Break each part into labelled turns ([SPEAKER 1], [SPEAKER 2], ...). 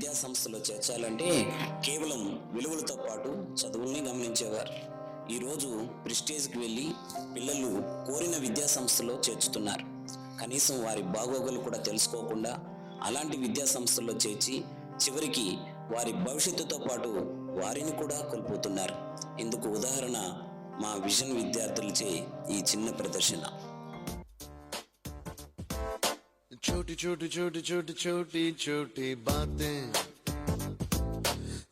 [SPEAKER 1] విద్యా సంస్థలో చేర్చాలంటే కేవలం విలువలతో పాటు చదువుల్ని గమనించేవారు. ఈరోజు ప్రెస్టేజ్కి వెళ్ళి పిల్లలు కోరిన విద్యా సంస్థలో చేర్చుతున్నారు. కనీసం వారి బాగోగులు కూడా తెలుసుకోకుండా అలాంటి విద్యా సంస్థల్లో చేర్చి చివరికి వారి భవిష్యత్తుతో పాటు వారిని కూడా కోల్పోతున్నారు. ఇందుకు ఉదాహరణ మా విజన్ విద్యార్థులచే ఈ చిన్న ప్రదర్శన.
[SPEAKER 2] छोटी छोटी छोटी छोटी छोटी छोटी बातें,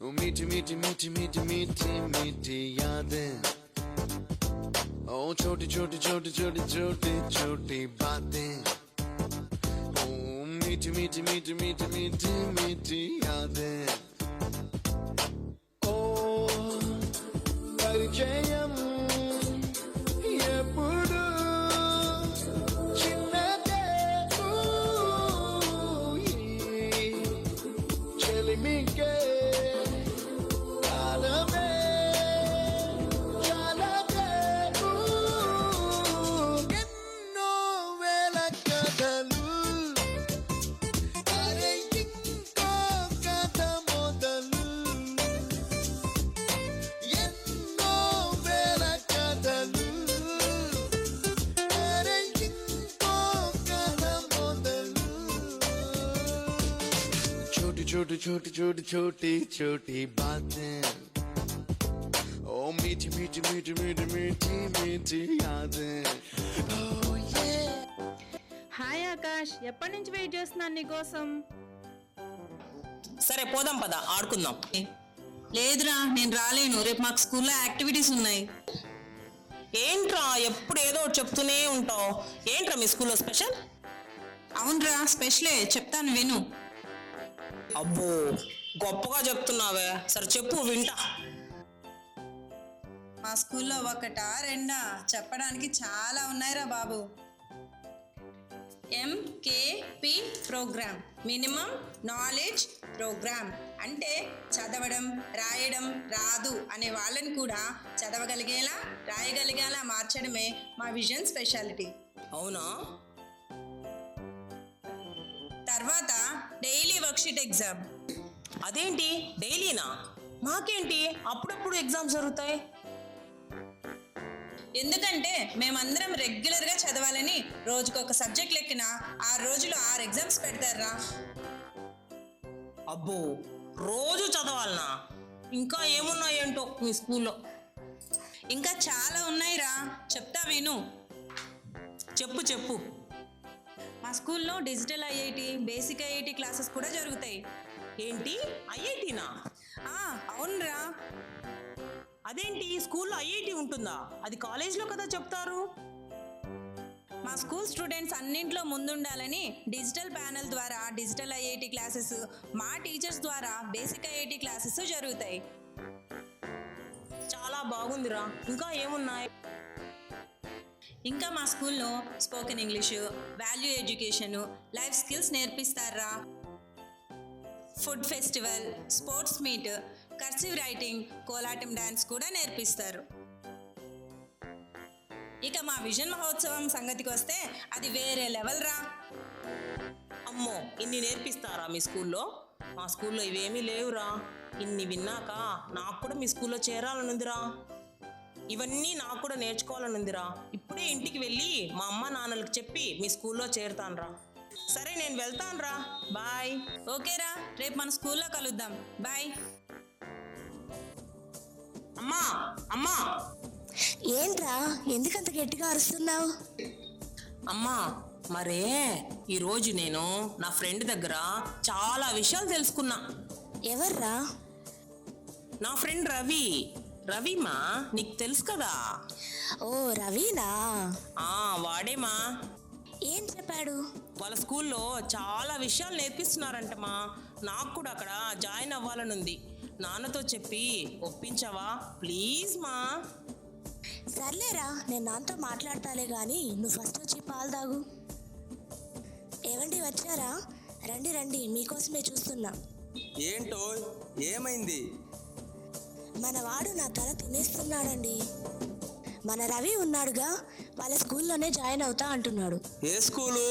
[SPEAKER 2] वो मीठी मीठी मीठी मीठी मीठी मीठी यादें. ओ छोटी छोटी छोटी छोटी छोटी छोटी बातें, ओ मीठी मीठी मीठी मीठी मीठी मीठी यादें. ओ परिचयम ఎప్పుడు छोटी छोटी छोटी छोटी छोटी बातें, ओ मीठी मीठी मीठी मीठी मीठी मीठी यादें.
[SPEAKER 3] హాయ్ ఆకాష్, ఎప్పటి నుంచి వెయిట్ చేస్తున్నాను నీకోసం.
[SPEAKER 4] సరే పోదాం పద, ఆడుకుందాం.
[SPEAKER 5] లేదురా నేను రాలేను, రేపు మాకు స్కూల్లో యాక్టివిటీస్ ఉన్నాయి.
[SPEAKER 4] ఏంట్రా ఎప్పుడు ఏదో ఒకటి చెప్తూనే ఉంటావు? ఏంట్రా మీ స్కూల్లో స్పెషల్?
[SPEAKER 5] అవునరా స్పెషలే, చెప్తాను విను.
[SPEAKER 4] అబ్బో గొప్పగా చెప్తున్నావే, సరే చెప్పు వింటా.
[SPEAKER 5] మా స్కూల్లో ఒకటా రెండా చెప్పడానికి చాలా ఉన్నాయిరా బాబు. MKP programme, minimum knowledge programme. అంటే చదవడం రాయడం రాదు అనే వాళ్ళని కూడా చదవగలిగేలా రాయగలిగేలా మార్చడమే మా విజన్ స్పెషాలిటీ.
[SPEAKER 4] అవునా?
[SPEAKER 5] తర్వాత డైలీ వర్క్షీట్ ఎగ్జామ్.
[SPEAKER 4] అదేంటి డైలీనా? మాకేంటి అప్పుడప్పుడు ఎగ్జామ్స్ జరుగుతాయి?
[SPEAKER 5] ఎందుకంటే మేమందరం రెగ్యులర్గా చదవాలని రోజుకొక సబ్జెక్ట్ లెక్కిన 6 రోజులు 6 ఎగ్జామ్స్ పెడతారా.
[SPEAKER 4] అబ్బో రోజు చదవాలనా? ఇంకా ఏమున్నాయేంటో మీ స్కూల్లో.
[SPEAKER 5] ఇంకా చాలా ఉన్నాయిరా, చెప్తా విను.
[SPEAKER 4] చెప్పు చెప్పు.
[SPEAKER 5] మా స్కూల్లో digital IIT, basic IIT classes కూడా జరుగుతాయి.
[SPEAKER 4] ఏంటి ఐఐటీనా?
[SPEAKER 5] అవునరా.
[SPEAKER 4] అదేంటి స్కూల్లో ఐఐటి ఉంటుందా? అది కాలేజ్లో కదా చెప్తారు.
[SPEAKER 5] మా స్కూల్ స్టూడెంట్స్ అన్నింట్లో ముందుండాలని డిజిటల్ ప్యానెల్ ద్వారా డిజిటల్ ఐఐటి క్లాసెస్, మా టీచర్స్ ద్వారా బేసిక్ ఐఐటి క్లాసెస్ జరుగుతాయి.
[SPEAKER 4] చాలా బాగుందిరా. ఇంకా ఏమున్నాయి?
[SPEAKER 5] ఇంకా మా స్కూల్లో spoken English, value education, life skills నేర్పిస్తారా. Food festival, sports meet, cursive writing, Kolatam dance కూడా నేర్పిస్తారు. ఇక మా విజన్ మహోత్సవం సంగతికి వస్తే అది వేరే లెవెల్ రా.
[SPEAKER 4] అమ్మో ఇన్ని నేర్పిస్తారా మీ స్కూల్లో? మా స్కూల్లో ఇవేమీ లేవురా. ఇన్ని విన్నాక నాకు కూడా మీ స్కూల్లో చేరాలనుందిరా. ఇవన్నీ నాకు కూడా నేర్చుకోవాలనుందిరా. ఇప్పుడే ఇంటికి వెళ్ళి మా అమ్మ నాన్నలకు చెప్పి మీ స్కూల్లో చేరుతానురా. సరే నేను వెళ్తానురా, బాయ్.
[SPEAKER 5] ఓకేరా, రేపు మన స్కూల్లో కలుద్దాం, బాయ్.
[SPEAKER 4] అమ్మా అమ్మా.
[SPEAKER 6] ఏంట్రా ఎందుకంత గట్టిగా అరుస్తున్నావు?
[SPEAKER 4] అమ్మా మరే ఈరోజు నేను నా ఫ్రెండ్ దగ్గర చాలా విషయాలు తెలుసుకున్నా.
[SPEAKER 6] ఎవర్రా?
[SPEAKER 4] నా ఫ్రెండ్ రవి. రవిమా నీకు తెలుసు కదా.
[SPEAKER 6] ఓ రవినా?
[SPEAKER 4] వాడేమా.
[SPEAKER 6] ఏం చెప్పాడు?
[SPEAKER 4] వాళ్ళ స్కూల్లో చాలా విషయాలు నేర్పిస్తున్నారంటమ్మా. నాకు కూడా అక్కడ జాయిన్ అవ్వాలనుంది. నాన్నతో చెప్పి ఒప్పించవా ప్లీజ్ మా.
[SPEAKER 6] సర్లేరా, నేను నాన్నతో మాట్లాడతాలే కానీ నువ్వు ఫస్ట్ వచ్చి పాలు తాగు. ఏవండి వచ్చారా? రండి రండి, మీకోసమే చూస్తున్నా.
[SPEAKER 7] ఏంటో ఏమైంది?
[SPEAKER 6] మన వాడు నా తల తినేస్తున్నాడండి. మన రవి ఉన్నాడుగా, వాళ్ళ స్కూల్లోనే జాయిన్ అవుతా అంటున్నాడు.
[SPEAKER 7] ఏ స్కూలు?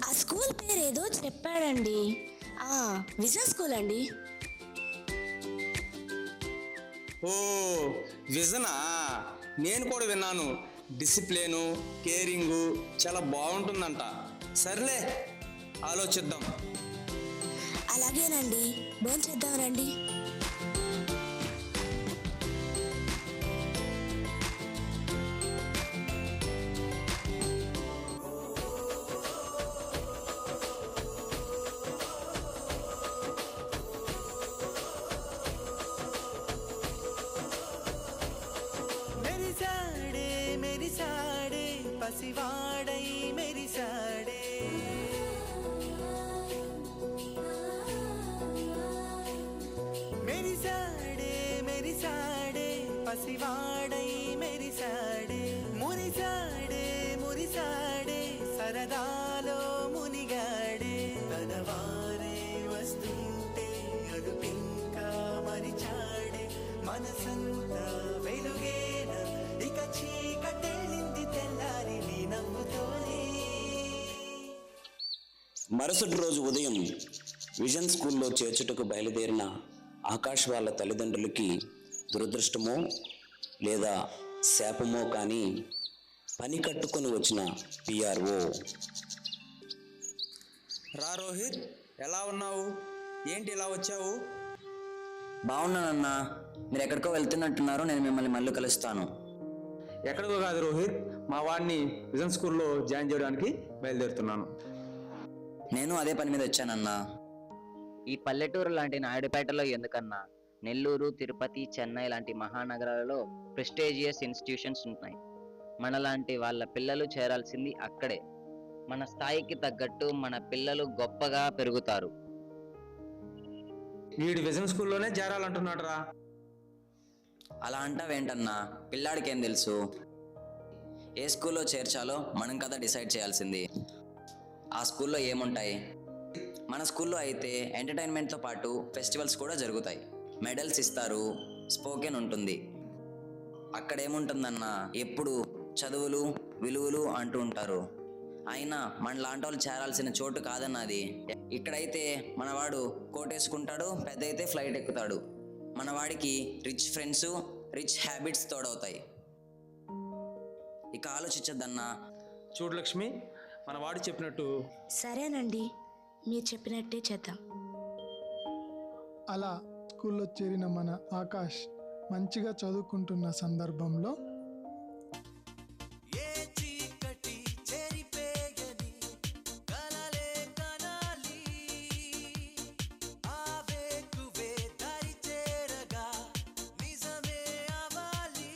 [SPEAKER 6] ఆ స్కూల్ పేరు ఏదో చెప్పాడండి, విజన్ స్కూల్ అండి.
[SPEAKER 7] ఓ విజనా, నేను కూడా విన్నాను. డిసిప్లిను, కేరింగు చాలా బాగుంటుందంట. సర్లే, ఆలోచిద్దాం.
[SPEAKER 6] అలాగేనండి, భోంచేద్దాం రండి.
[SPEAKER 8] మెరిసాడే పసివాడై మెరిసాడే, మెరిసాడే పసివాడై మెరిసాడే, మురిసాడే సరదాలో మునిగాడే. తన వారే వస్తుంటే అదుపింకా మరిచాడే, మనసంతా వెలుగేన ఇక చీకటెళ్ళింది తెల్లారి నీ నవ్వుతోనే.
[SPEAKER 1] మరుసటి రోజు ఉదయం విజన్ స్కూల్లో చేర్చుటకు బయలుదేరిన ఆకాష్ వాళ్ళ తల్లిదండ్రులకి దురదృష్టమో లేదా శాపమో కానీ పని కట్టుకొని వచ్చిన పిఆర్ఓ.
[SPEAKER 7] రా రోహిత్, ఎలా ఉన్నావు? ఏంటి ఇలా వచ్చావు?
[SPEAKER 9] బాగున్నానన్నా, మీరు ఎక్కడికో వెళ్తున్నట్టున్నారు. నేను మిమ్మల్ని మళ్ళీ కలుస్తాను.
[SPEAKER 10] ఎక్కడికో కాదు రోహిత్, మా వాడిని విజన్ స్కూల్లో జాయిన్ చేయడానికి బయలుదేరుతున్నాను.
[SPEAKER 9] నేను అదే పని మీద వచ్చానన్నా.
[SPEAKER 11] ఈ పల్లెటూరు లాంటి నాయుడుపేటలో ఎందుకన్నా? నెల్లూరు, తిరుపతి, చెన్నై లాంటి మహానగరాలలో ప్రెస్టీజియస్ ఇన్స్టిట్యూషన్స్ ఉన్నాయి. మనలాంటి వాళ్ళ పిల్లలు చేరాల్సింది అక్కడే. మన స్థాయికి తగ్గట్టు మన పిల్లలు గొప్పగా పెరుగుతారు.
[SPEAKER 10] వీడు విజన్ స్కూల్లోనే చేరాలంటున్నాడు రా.
[SPEAKER 9] అలా అంటావేంటన్నా? పిల్లాడికి ఏం తెలుసు? ఏ స్కూల్లో చేర్చాలో మనం కదా డిసైడ్ చేయాల్సింది. ఆ స్కూల్లో ఏముంటాయి? మన స్కూల్లో అయితే ఎంటర్టైన్మెంట్తో పాటు ఫెస్టివల్స్ కూడా జరుగుతాయి. మెడల్స్ ఇస్తారు, స్పోకెన్ ఉంటుంది. అక్కడ ఏముంటుందన్నా? ఎప్పుడు చదువులు, విలువలు అంటూ ఉంటారు. అయినా మన లాంటి వాళ్ళు చేరాల్సిన చోటు కాదన్నా అది. ఇక్కడైతే మనవాడు కోట్ వేసుకుంటాడు, పెద్ద అయితే ఫ్లైట్ ఎక్కుతాడు. మనవాడికి రిచ్ ఫ్రెండ్స్, రిచ్ హ్యాబిట్స్ తోడవుతాయి. ఇక ఆలోచించద్దన్నా.
[SPEAKER 10] చూడు లక్ష్మి, మన వాడు చెప్పినట్టు
[SPEAKER 6] సరేనండి, మీరు చెప్పినట్టే చేద్దాం.
[SPEAKER 12] అలా స్కూల్లో చేరిన మన ఆకాష్ మంచిగా చదువుకుంటున్న సందర్భంలో
[SPEAKER 8] ఏ చీకటి చెరిపేయని కలలే కనాలి, ఆవేకువే దారి చేరగా నిజమే అవ్వాలి.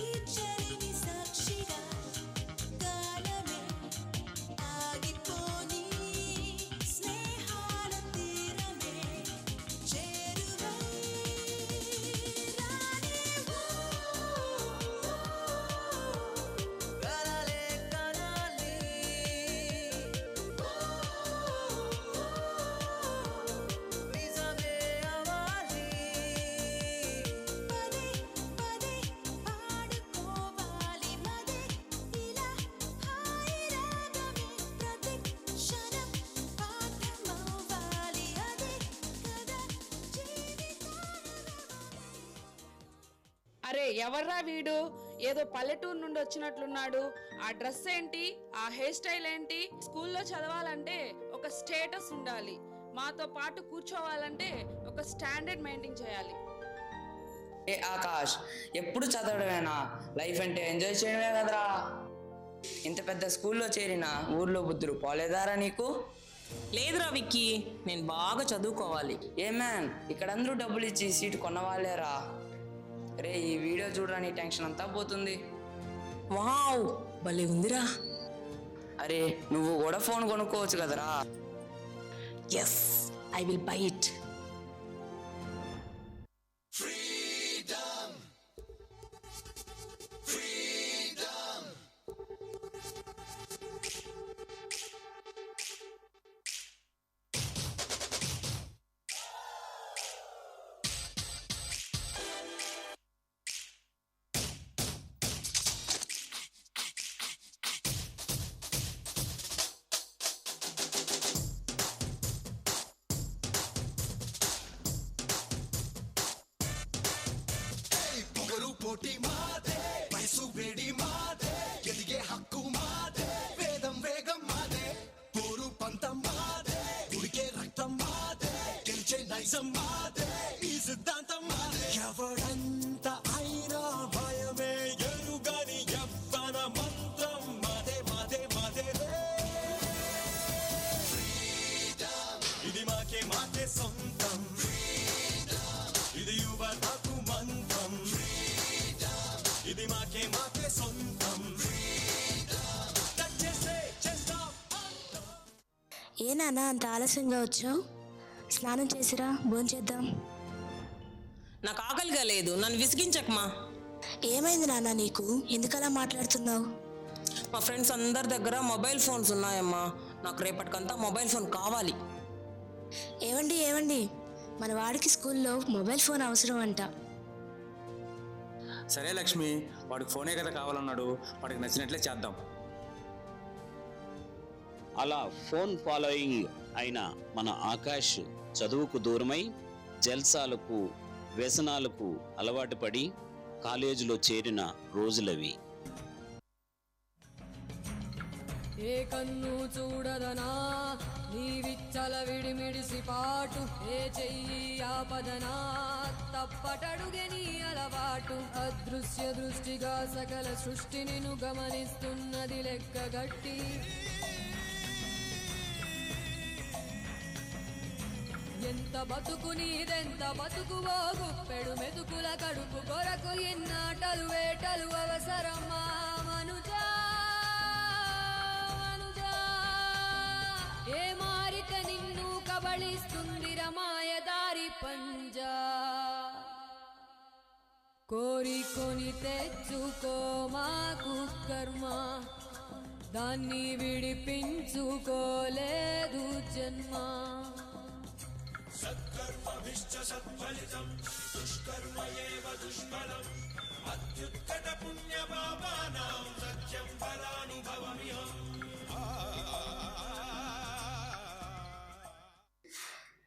[SPEAKER 8] ఈ చెరిని సాక్షిగా కాలమే ఆగిపోని, స్నేహాల తీరమే చేరువై రానివ్వు. కలలే కనాలి, నిజమే అవ్వాలి. పదే పదే పాడుకోవాలి మదే ఇలా హాయి రాగమే, ప్రతి క్షణం పాఠమవ్వాలి. అదే కదా
[SPEAKER 3] అరే ఎవర్రా వీడు? ఏదో పల్లెటూరు నుండి వచ్చినట్లున్నాడు. ఆ డ్రెస్ ఏంటి? ఆ హెయిర్ స్టైల్ ఏంటి? స్కూల్లో చదవాలంటే ఒక స్టేటస్ ఉండాలి. మాతో పాటు కూర్చోవాలంటే ఒక స్టాండర్డ్ మెయింటైన్ చేయాలి.
[SPEAKER 9] ఏ ఆకాష్, ఎప్పుడు చదవడమేనా? లైఫ్ అంటే ఎంజాయ్ చేయడమే కదరా. ఇంత పెద్ద స్కూల్లో చేరిన ఊర్లో బుద్ధులు పోలేదారా నీకు?
[SPEAKER 4] లేదురా విక్కీ, నేను బాగా చదువుకోవాలి.
[SPEAKER 9] ఏ మ్యాన్, ఇక్కడ అందరూ డబ్బులు ఇచ్చి సీటు కొన్నవాళ్ళేరా. రే, ఈ వీడియో చూడరా, నీ టెన్షన్ అంతా పోతుంది.
[SPEAKER 4] వావ్, భలే ఉందిరా.
[SPEAKER 9] అరే, నువ్వు కూడా ఫోన్ కొనుక్కోవచ్చు కదరా.
[SPEAKER 4] Yes, I will buy it.
[SPEAKER 2] పోటీ మాదే, వయసు వేడి మాదే, ఎదిగే హక్కు మాదే, వేదం వేగం మాదే, పోరు పంతం మాదే, ఉడికే రక్తం మాదే, గెలిచే నైజం మాదే, ఈ సిద్ధాంతం మాదే. ఎవడంత అయినా భయమే ఎరుగని యవ్వన మంత్రం మాదే మాదే మాదే రే. ఇది మాకే మాకే సొంతం, ఇది యువతకు మంత్రం, ఇది మాకే మాకే సొంతం.
[SPEAKER 6] ఏ నాన్న అంత ఆలస్యంగా వచ్చావు? స్నానం చేసిరా, భోంచేద్దాం.
[SPEAKER 4] నాకు ఆకలిగా లేదు, నన్ను విసిగించకమా.
[SPEAKER 6] ఏమైంది నాన్న నీకు? ఎందుకలా మాట్లాడుతున్నావు?
[SPEAKER 4] మా ఫ్రెండ్స్ అందరి దగ్గర మొబైల్ ఫోన్స్ ఉన్నాయమ్మా. నాకు రేపటికంతా మొబైల్ ఫోన్ కావాలి.
[SPEAKER 6] ఏవండి ఏవండి, మన వాడికి స్కూల్లో మొబైల్ ఫోన్ అవసరం అంట.
[SPEAKER 10] సరే లక్ష్మి, వాడికి ఫోనే కదా కావాలన్నాడు, వాడికి నచ్చినట్లే చేద్దాం.
[SPEAKER 1] అలా ఫోన్ ఫాలోయింగ్ అయిన మన ఆకాష్ చదువుకు దూరమై జల్సాలకు వ్యసనాలకు అలవాటు పడి కాలేజీలో చేరిన రోజులవి.
[SPEAKER 8] ఏ కన్ను చూడదనా నీ విచ్చల విడిమిడిసి పాటు, ఏ చెయ్యి ఆపదనా తప్పటడుగే నీ అలవాటు. అదృశ్య దృష్టిగా సకల సృష్టిని ను గమనిస్తున్నది లెక్కగట్టి, ఎంత బతుకు నీదెంత బతుకువో, గుప్పెడు మెతుకుల కడుపు కొరకు ఎన్నాటలు వేటలు అవసరమా మనుజా మనుజా. ఏ మారిక నిన్ను కబళిస్తుంది రమాయదారి పంజా, కోరికొని తెచ్చుకో మాకు కర్మ, దాన్ని విడిపించుకోలేదు జన్మ.
[SPEAKER 2] సత్కర్మభిశ్చ సత్ఫలితం, దుష్కర్మయేవ దుష్ఫలం, అత్యుత్కట పుణ్యపాపానాం సత్యం ఫలానుభవమిహం.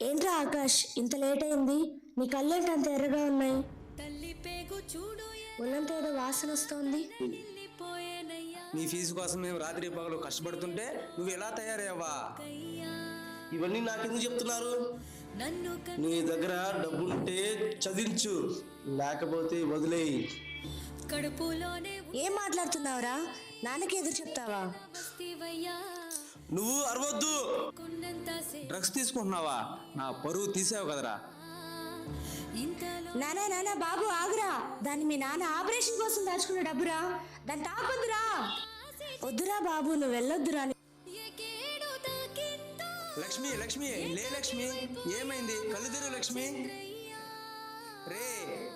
[SPEAKER 6] ఏంట్రా ఆకాష్, ఇంత లేట్ అయింది? నీ కళ్ళేంటి అంత ఎర్రగా ఉన్నాయి? ఒళ్ళంతా ఏదో వాసన వస్తోంది.
[SPEAKER 7] నీ ఫీజు కోసం మేము రాత్రి పగలు కష్టపడుతుంటే నువ్వు ఎలా తయారయ్యావా?
[SPEAKER 13] ఇవన్నీ నాకెందుకు చెప్తున్నారు? నీ దగ్గర డబ్బుంటే చదివించు, లేకపోతే వదిలేయి.
[SPEAKER 6] ఏం మాట్లాడుతున్నావురా? నాన్నకి ఎదురు చెప్తావా?
[SPEAKER 13] నువ్వు అరవద్దు.
[SPEAKER 10] డ్రగ్స్ తీసుకుంటున్నావా? నా పరువు తీసావు కదరా.
[SPEAKER 6] నానా నానా బాబు ఆగురా, దాన్ని మీ నాన్న ఆపరేషన్ కోసం దాచుకున్న డబ్బురా, దాన్ని తాకొద్దురా. వద్దురా బాబు, నువ్వు వెళ్ళొద్దురా.
[SPEAKER 7] లక్ష్మి లక్ష్మి లే లక్ష్మి, ఏమైంది? కళ్ళు తెరు లక్ష్మి. రే,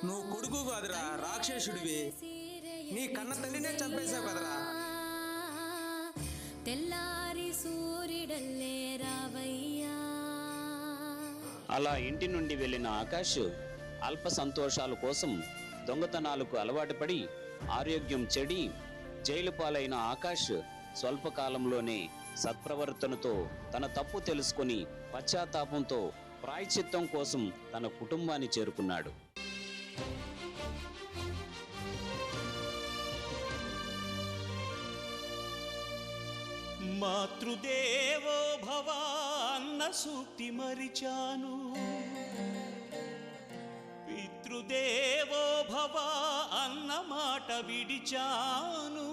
[SPEAKER 7] నువ్వు కొడుకు కాదురా, రాక్షసుడివి. నీ కన్న తల్లినే చంపేశావు కదరా.
[SPEAKER 8] తెల్లారి సూర్యుడల్లే రావయ్యా.
[SPEAKER 1] అలా ఇంటి నుండి వెళ్ళిన ఆకాష్ అల్ప సంతోషాల కోసం దొంగతనాలకు అలవాటు పడి ఆరోగ్యం చెడి జైలు పాలైన ఆకాష్ స్వల్పకాలంలోనే సత్ప్రవర్తనతో తన తప్పు తెలుసుకొని పశ్చాత్తాపంతో ప్రాయశ్చిత్తం కోసం తన కుటుంబాన్ని చేరుకున్నాడు.
[SPEAKER 14] మాతృదేవో భవ అన్న సూక్తి మరిచాను, పితృదేవో భవ అన్న మాట విడిచాను,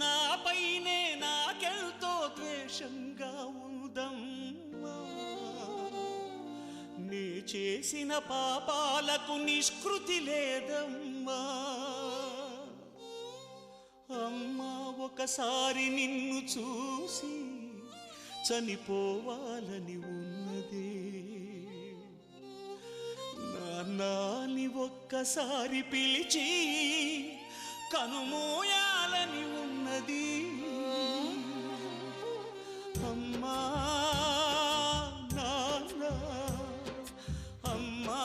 [SPEAKER 14] నాపైనే నాకెంతో ద్వేషంగా ఉందమ్మా, నే చేసిన పాపాలకు నిష్కృతి లేదమ్మా. అమ్మా, ఒకసారి నిన్ను చూసి చనిపోవాలని ఉన్నదే, నాన్నని ఒక్కసారి పిలిచి కనుమూయాలని ఉన్నది. అమ్మా నాన్న, అమ్మా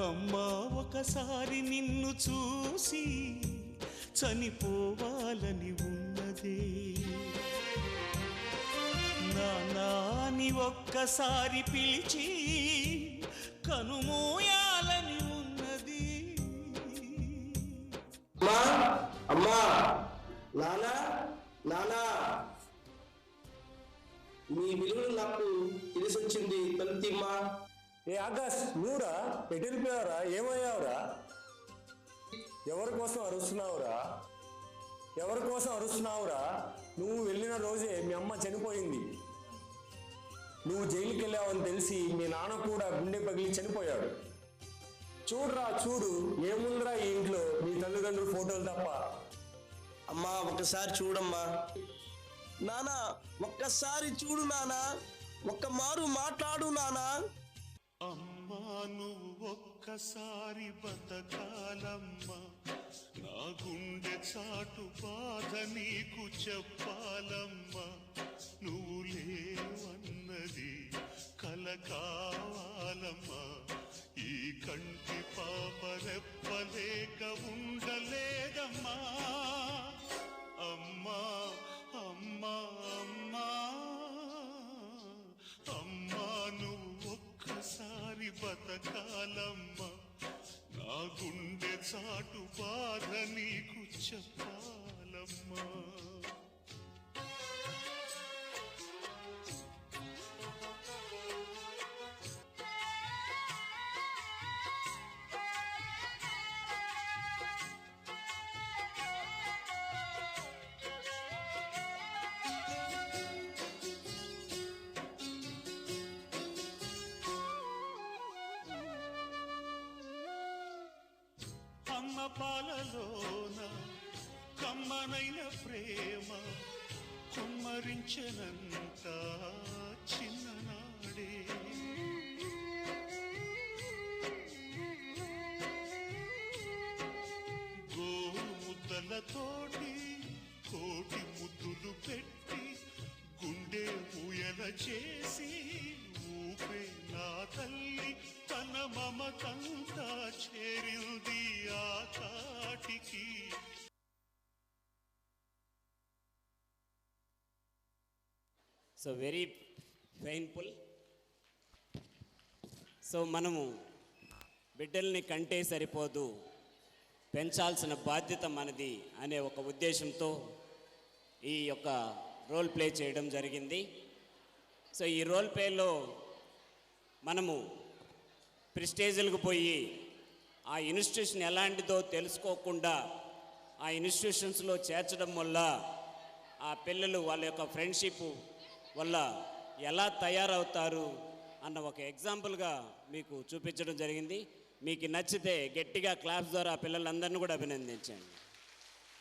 [SPEAKER 14] అమ్మా, ఒకసారి నిన్ను చూసి చనిపోవాలని ఉన్నదే, నాన్నని ఒక్కసారి పిలిచి కనుమూయాలని ఉన్నది.
[SPEAKER 13] అమ్మా అమ్మా నానా నానా మీ విలువలు నాకు తెలిసొచ్చింది. తలుపుతీమ్మా.
[SPEAKER 15] ఏ ఆకాష్ నువ్వురా ఎటెళ్ళిపోయావురా? ఏమయ్యావురా? ఎవరి కోసం అరుస్తున్నావురా? ఎవరి కోసం అరుస్తున్నావురా? నువ్వు వెళ్ళిన రోజే మీ అమ్మ చనిపోయింది. నువ్వు జైలుకి వెళ్ళావని తెలిసి మీ నాన్న కూడా గుండె పగిలి చనిపోయాడు. చూడురా చూడు, ఏముందిరా ఈ ఇంట్లో మీ తల్లిదండ్రుల ఫోటోలు తప్ప.
[SPEAKER 13] అమ్మా ఒక్కసారి చూడమ్మా. నానా ఒక్కసారి చూడు నానా, ఒక్క మారు మాట్లాడు నానా.
[SPEAKER 14] అమ్మా నువ్వు ఒక్కసారి బతకాలమ్మా, నా గుండె చాటు బాధ నీకు చెప్పాలమ్మా. నువ్వు లేవన్నది కల కావాలమ్మా, ఈ కంటి పాప రెప్పలేక ఉండలేదమ్మా. అమ్మా అమ్మా అమ్మా అమ్మా నువ్వు ఒక్కసారి బతకాలమ్మా, నా గుండె చాటు బాధ నీకు చెప్పాలమ్మా. అమ్మ పాలలోన కమ్మనైన ప్రేమ కుమ్మరించనంత చిన్ననాడే. గోరు ముద్దలతోటి కోటి ముద్దులు పెట్టి గుండె ఊయల చేసి ఊపే నా తల్లి తన మమతంతా చేరింది ఆ కాటికి.
[SPEAKER 16] So very painful. సో మనము బిడ్డల్ని కంటే సరిపోదు, పెంచాల్సిన బాధ్యత మనది అనే ఒక ఉద్దేశంతో ఈ యొక్క రోల్ ప్లే చేయడం జరిగింది. సో ఈ రోల్ ప్లేలో మనము ప్రెస్టేజ్లకు పోయి ఆ ఇన్స్టిట్యూషన్ ఎలాంటిదో తెలుసుకోకుండా ఆ ఇన్స్టిట్యూషన్స్లో చేర్చడం వల్ల ఆ పిల్లలు వాళ్ళ యొక్క ఫ్రెండ్షిప్ వల్ల ఎలా తయారవుతారు అన్న ఒక ఎగ్జాంపుల్గా మీకు చూపించడం జరిగింది. మీకు నచ్చితే గట్టిగా క్లాప్స్ ద్వారా ఆ పిల్లలందరినీ కూడా అభినందించండి.